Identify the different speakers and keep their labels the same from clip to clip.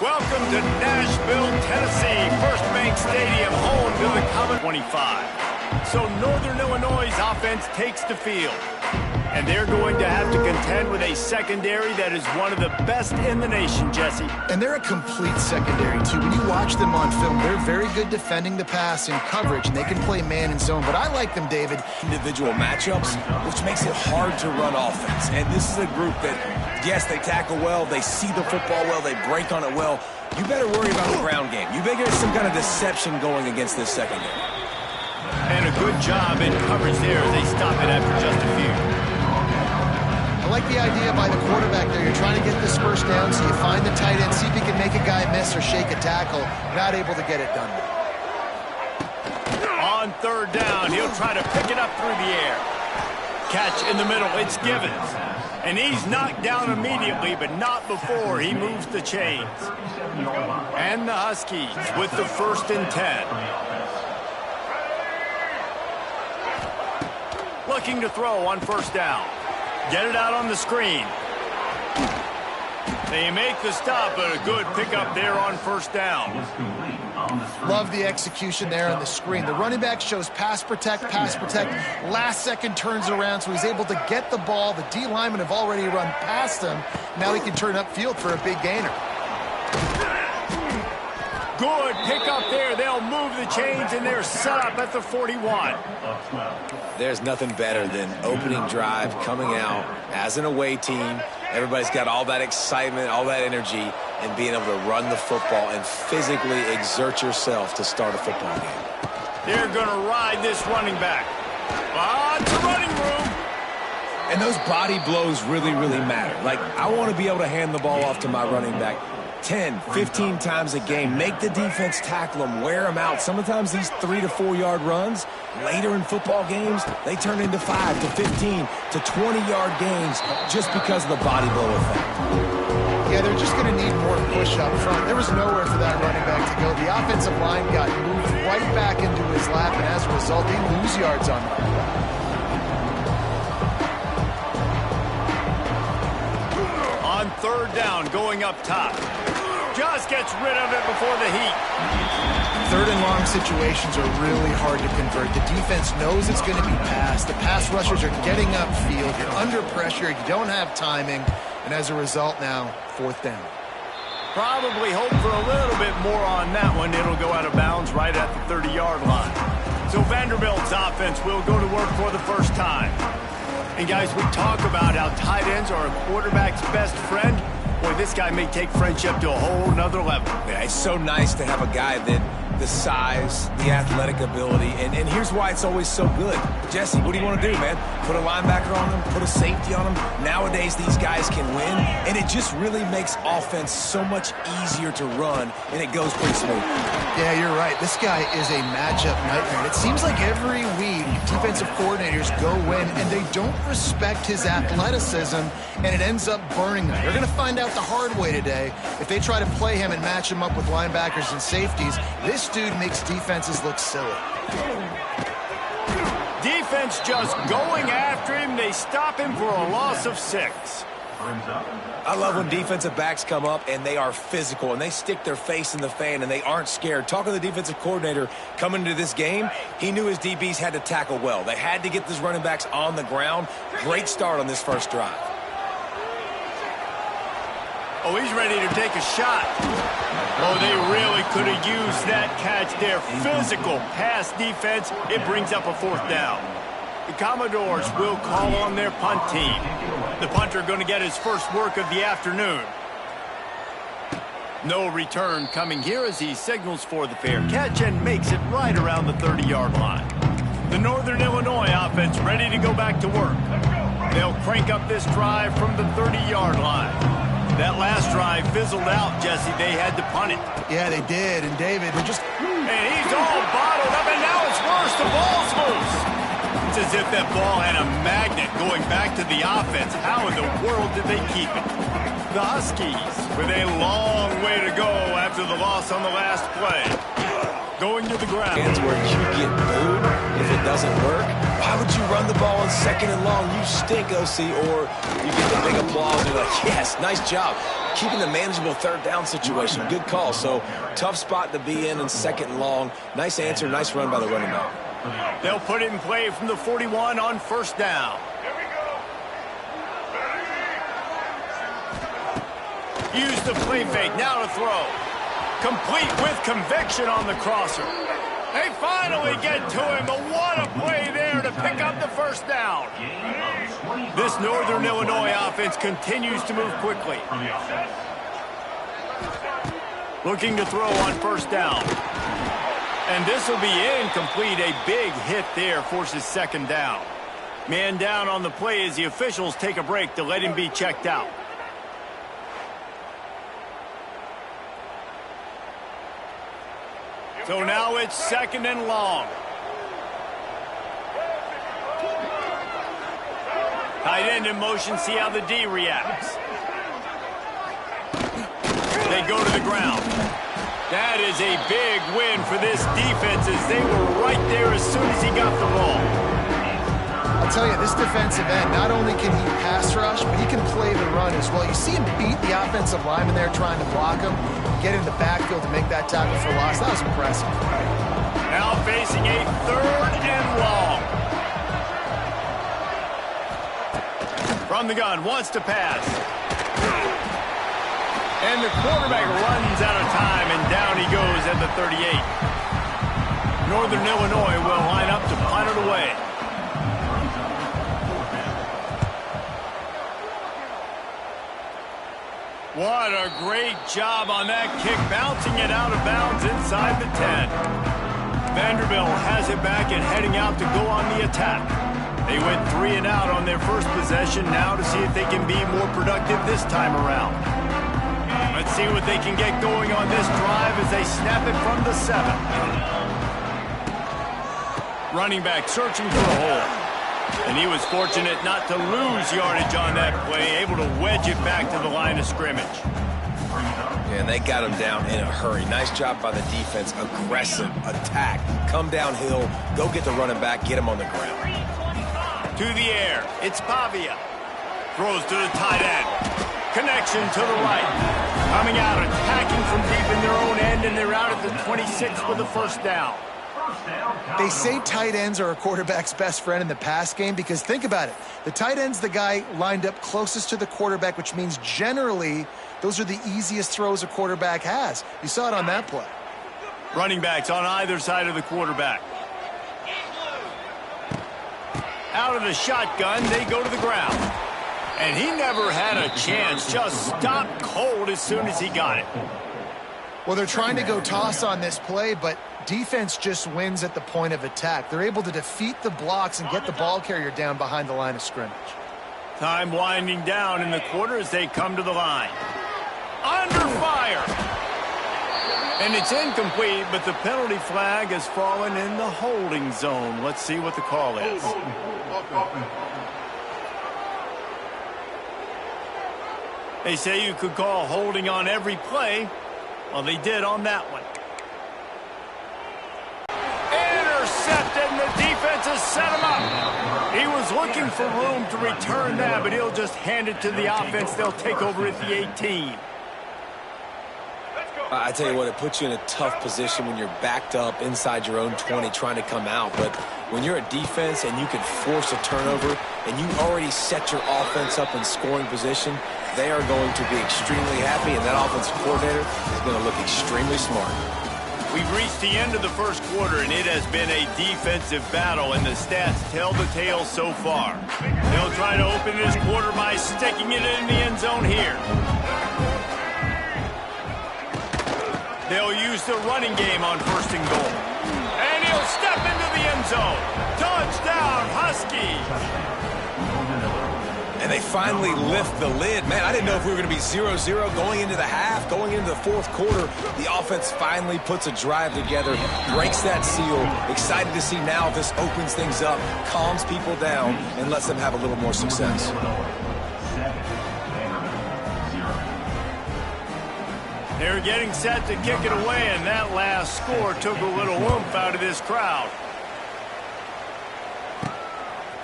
Speaker 1: Welcome to Nashville, Tennessee, First Bank Stadium, home to the Common 25. So Northern Illinois' offense takes the field, and they're going to have to contend with a secondary that is one of the best in the nation, Jesse.
Speaker 2: And they're a complete secondary, too. When you watch them on film, they're very good defending the pass and coverage, and they can play man and zone. But I like them, David.
Speaker 3: Individual matchups, which makes it hard to run offense. And this is a group that, yes, they tackle well, they see the football well, they break on it well. You better worry about the ground game. You better get some kind of deception going against this secondary.
Speaker 1: And a good job in coverage there as they stop it after just a few.
Speaker 2: I like the idea by the quarterback there. You're trying to get this first down, so you find the tight end, see if he can make a guy miss or shake a tackle. Not able to get it done.
Speaker 1: On third down, he'll try to pick it up through the air. Catch in the middle, it's Givens. And he's knocked down immediately, but not before he moves the chains. And the Huskies with the 1st and 10. Looking to throw on first down. Get it out on the screen. They make the stop, but a good pickup there on first down.
Speaker 2: Love the execution there on the screen. The running back shows pass protect. Last second turns around, so he's able to get the ball. The D linemen have already run past him. Now he can turn upfield for a big gainer.
Speaker 1: Good pickup there. They'll move the chains, and they're set up at the 41.
Speaker 3: There's nothing better than opening drive, coming out as an away team. Everybody's got all that excitement, all that energy, and being able to run the football and physically exert yourself to start a football game.
Speaker 1: They're going to ride this running back. Lots of running room.
Speaker 3: And those body blows really, really matter. Like, I want to be able to hand the ball off to my running back 10, 15 times a game. Make the defense tackle them, wear them out. Sometimes these 3 to 4 yard runs, later in football games, they turn into 5 to 15 to 20-yard gains just because of the body blow effect.
Speaker 2: Yeah, they're just going to need more push up front. There was nowhere for that running back to go. The offensive line got moved right back into his lap, and as a result, they lose yards on that.
Speaker 1: On third down, going up top. Just gets rid of it before the heat.
Speaker 2: Third and long situations are really hard to convert. The defense knows it's going to be passed. The pass rushers are getting upfield. You're under pressure. You don't have timing. And as a result now, 4th down.
Speaker 1: Probably hope for a little bit more on that one. It'll go out of bounds right at the 30-yard line. So Vanderbilt's offense will go to work for the first time. And guys, we talk about how tight ends are a quarterback's best friend. Boy, this guy may take friendship to a whole nother level.
Speaker 3: Yeah, it's so nice to have a guy that the size, the athletic ability, and here's why it's always so good. Jesse, what do you want to do, man? Put a linebacker on him, put a safety on him. Nowadays, these guys can win, and it just really makes offense so much easier to run, and it goes pretty smooth.
Speaker 2: Yeah, you're right. This guy is a matchup nightmare. It seems like every week, defensive coordinators go in, and they don't respect his athleticism, and it ends up burning them. They're going to find out the hard way today. If they try to play him and match him up with linebackers and safeties, this dude makes defenses look silly.
Speaker 1: Defense just going after him. They stop him for a loss of 6.
Speaker 3: I love when defensive backs come up and they are physical and they stick their face in the fan and they aren't scared. Talking to the defensive coordinator coming into this game, he knew his DBs had to tackle well. They had to get these running backs on the ground. Great start on this first drive.
Speaker 1: Oh, he's ready to take a shot. Oh, they really could have used that catch there. Physical pass defense. It brings up a 4th down. The Commodores will call on their punt team. The punter going to get his first work of the afternoon. No return coming here as he signals for the fair catch and makes it right around the 30-yard line. The Northern Illinois offense ready to go back to work. They'll crank up this drive from the 30-yard line. That last drive fizzled out, Jesse. They had to punt it.
Speaker 2: Yeah, they did. And David, they're just...
Speaker 1: And he's all bottled up, and now it's worse. The ball's loose. It's as if that ball had a magnet going back to the offense. How in the world did they keep it? The Huskies with a long way to go after the loss on the last play. Going to the ground.
Speaker 3: Hands where you get booed if it doesn't work. Why would you run the ball on 2nd and long? You stink, OC. Or you get the big applause and you're like, yes, nice job. Keeping the manageable 3rd down situation. Good call. So tough spot to be in 2nd and long. Nice answer, nice run by the running back.
Speaker 1: They'll put it in play from the 41 on 1st down. Use the play fake. Now to throw. Complete with conviction on the crosser. They finally get to him, but what a play there to pick up the 1st down. This Northern Illinois offense continues to move quickly. Looking to throw on 1st down. And this will be incomplete. A big hit there forces 2nd down. Man down on the play as the officials take a break to let him be checked out. So now it's 2nd and long. Tight end in motion, see how the D reacts. They go to the ground. That is a big win for this defense as they were right there as soon as he got the ball.
Speaker 2: I'll tell you, this defensive end, not only can he pass rush, but he can play the run as well. You see him beat the offensive lineman there trying to block him, get in the backfield to make that tackle for loss. That was impressive.
Speaker 1: Now facing a 3rd and long. From the gun, wants to pass. And the quarterback runs out of time, and down he goes at the 38. Northern Illinois will line up to punt it away. What a great job on that kick, bouncing it out of bounds inside the 10. Vanderbilt has it back and heading out to go on the attack. They went 3 and out on their first possession, now to see if they can be more productive this time around. Let's see what they can get going on this drive as they snap it from the 7. Running back searching for a hole. And he was fortunate not to lose yardage on that play, able to wedge it back to the line of scrimmage.
Speaker 3: Yeah, and they got him down in a hurry. Nice job by the defense. Aggressive attack. Come downhill. Go get the running back. Get him on the ground.
Speaker 1: To the air. It's Pavia. Throws to the tight end. Connection to the right. Coming out, attacking from deep in their own end, and they're out at the 26 with the 1st down.
Speaker 2: They say tight ends are a quarterback's best friend in the pass game because think about it. The tight end's the guy lined up closest to the quarterback, which means generally those are the easiest throws a quarterback has. You saw it on that play.
Speaker 1: Running backs on either side of the quarterback. Out of the shotgun, they go to the ground. And he never had a chance, just stopped cold as soon as he got it.
Speaker 2: Well, they're trying to go toss on this play, but defense just wins at the point of attack. They're able to defeat the blocks and get the ball carrier down behind the line of scrimmage.
Speaker 1: Time winding down in the quarter as they come to the line. Under fire! And it's incomplete, but the penalty flag has fallen in the holding zone. Let's see what the call is. They say you could call holding on every play. Well, they did on that one. Intercepted, and the defense has set him up. He was looking for room to return that, but he'll just hand it to the offense. They'll take over at the 18.
Speaker 3: I tell you what, it puts you in a tough position when you're backed up inside your own 20 trying to come out. But when you're a defense and you can force a turnover and you already set your offense up in scoring position, they are going to be extremely happy, and that offensive coordinator is going to look extremely smart.
Speaker 1: We've reached the end of the first quarter, and it has been a defensive battle, and the stats tell the tale so far. They'll try to open this quarter by sticking it in the end zone here. They'll use the running game on 1st and goal. And he'll step into the end zone. Touchdown, Huskies!
Speaker 3: And they finally lift the lid. Man, I didn't know if we were going to be 0-0 going into the half, going into the 4th quarter. The offense finally puts a drive together, breaks that seal. Excited to see now if this opens things up, calms people down, and lets them have a little more success.
Speaker 1: They're getting set to kick it away, and that last score took a little oomph out of this crowd.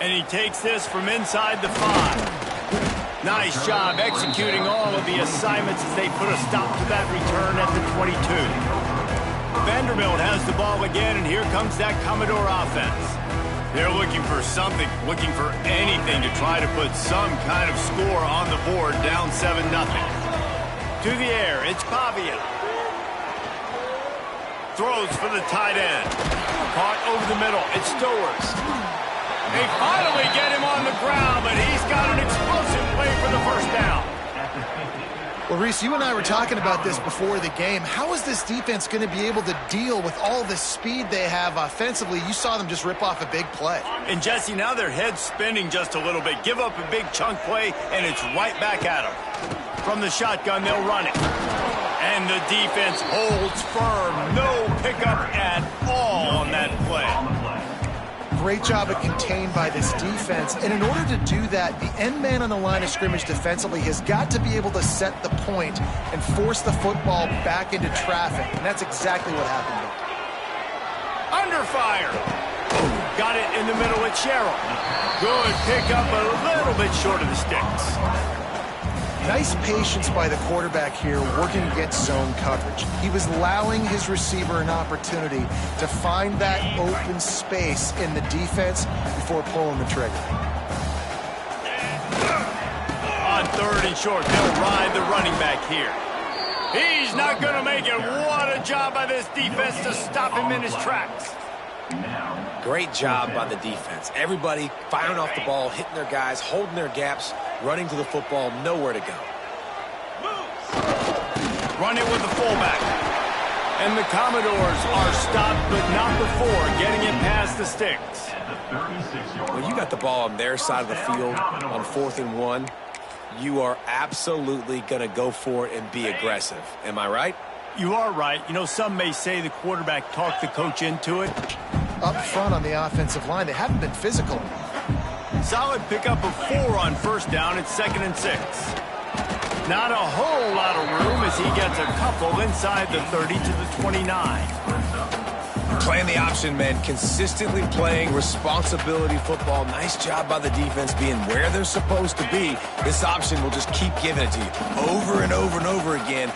Speaker 1: And he takes this from inside the 5. Nice job executing all of the assignments as they put a stop to that return at the 22. Vanderbilt has the ball again, and here comes that Commodore offense. They're looking for something, looking for anything to try to put some kind of score on the board, down 7-0. To the air, it's Pavia. Throws for the tight end. Caught over the middle, it's Stowers. They finally get him on the ground, but he's got an explosive play for the first down.
Speaker 2: Well, Reese, you and I were talking about this before the game. How is this defense going to be able to deal with all the speed they have offensively? You saw them just rip off a big play.
Speaker 1: And, Jesse, now their head's spinning just a little bit. Give up a big chunk play, and it's right back at them. From the shotgun, they'll run it. And the defense holds firm. No pickup at all on that play.
Speaker 2: Great job of contained by this defense. And in order to do that, the end man on the line of scrimmage defensively has got to be able to set the point and force the football back into traffic. And that's exactly what happened.
Speaker 1: Under fire. Got it in the middle with Sherrill. Good pickup, a little bit short of the sticks.
Speaker 2: Nice patience by the quarterback here working against zone coverage. He was allowing his receiver an opportunity to find that open space in the defense before pulling the trigger.
Speaker 1: On 3rd and short, they'll ride the running back here. He's not going to make it. What a job by this defense to stop him in his tracks.
Speaker 3: Great job by the defense. Everybody firing off the ball, hitting their guys, holding their gaps, running to the football, nowhere to go.
Speaker 1: Run it with the fullback. And the Commodores are stopped, but not before getting it past the sticks.
Speaker 3: When you got the ball on their side of the field on 4th and 1, you are absolutely going to go for it and be aggressive. Am I right?
Speaker 1: You are right. You know, some may say the quarterback talked the coach into it.
Speaker 2: Up front on the offensive line, they haven't been physical.
Speaker 1: Solid pickup of 4 on 1st down. It's 2nd and 6. Not a whole lot of room as he gets a couple inside the 30 to the 29.
Speaker 3: Playing the option, man. Consistently playing responsibility football. Nice job by the defense being where they're supposed to be. This option will just keep giving it to you over and over and over again.